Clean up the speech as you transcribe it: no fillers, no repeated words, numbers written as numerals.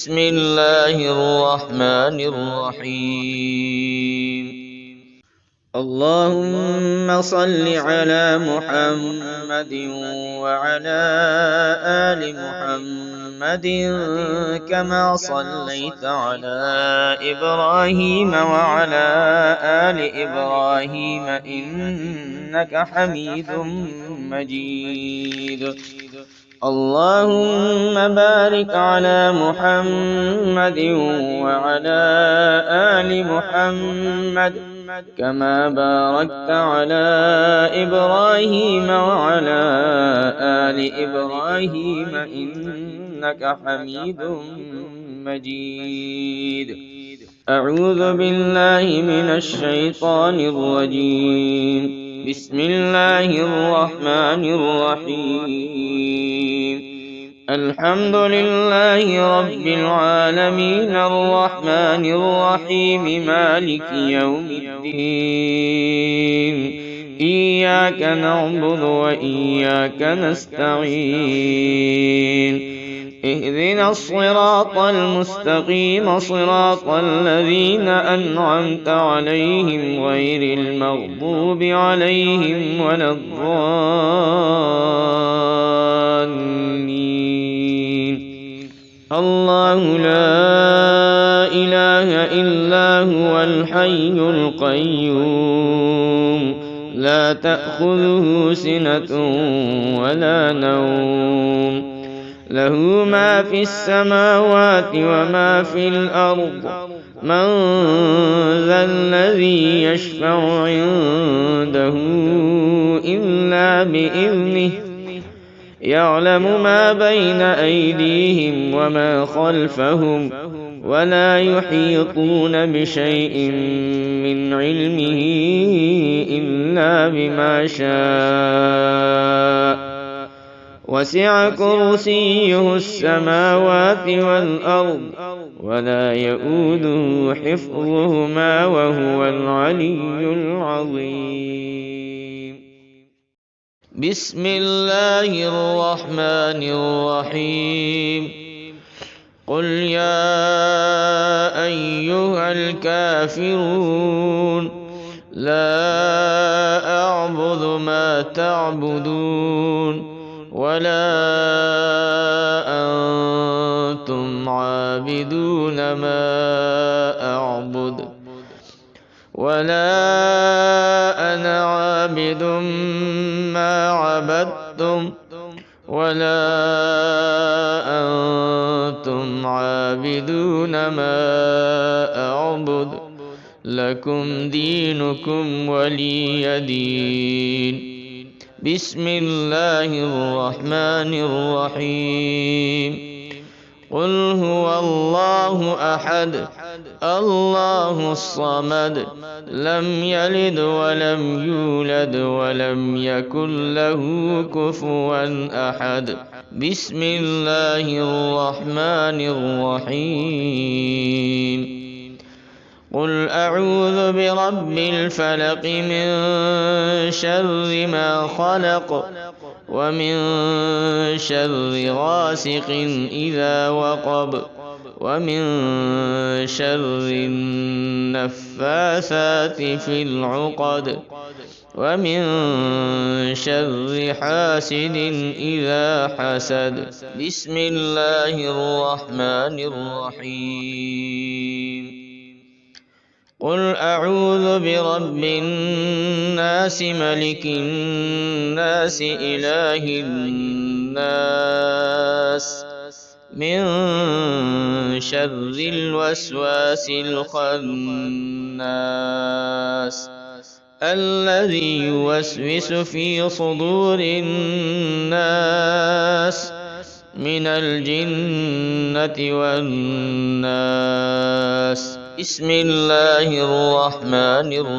بسم الله الرحمن الرحيم. اللهم صل على محمد وعلى آل محمد كما صليت على إبراهيم وعلى آل إبراهيم إنك حميد مجيد. اللهم بارك على محمد وعلى آل محمد كما باركت على إبراهيم وعلى آل إبراهيم إنك حميد مجيد. أعوذ بالله من الشيطان الرجيم. بسم الله الرحمن الرحيم. الحمد لله رب العالمين الرحمن الرحيم مالك يوم الدين. إياك نعبد وإياك نستعين. اهدنا الصراط المستقيم صراط الذين أنعمت عليهم غير المغضوب عليهم ولا الضالين. الله لا إله إلا هو الحي القيوم لا تأخذه سنة ولا نوم له ما في السماوات وما في الأرض. من ذا الذي يشفع عنده إلا بإذنه. يعلم ما بين أيديهم وما خلفهم ولا يحيطون بشيء من علمه إلا بما شاء. وسع كرسيه السماوات والأرض ولا يؤوده حفظهما وهو العلي العظيم. بسم الله الرحمن الرحيم. قل يا أيها الكافرون لا أعبد ما تعبدون ولا أنتم عابدون ما أعبد ولا أنا عابد ما عبدتم ولا أنتم عابدون ما أعبد. لكم دينكم ولي دين. بسم الله الرحمن الرحيم. قل هو الله أحد الله الصمد لم يلد ولم يولد ولم يكن له كفوا أحد. بسم الله الرحمن الرحيم. قل أعوذ برب الفلق من شر ما خلق ومن شر غاسق إذا وقب ومن شر النفاثات في العقد ومن شر حاسد إذا حسد. بسم الله الرحمن الرحيم. قل أعوذ برب الناس ملك الناس إله الناس من شر الوسواس الخناس الذي يوسوس في صدور الناس من الجنة والناس. بسم الله الرحمن الرحيم.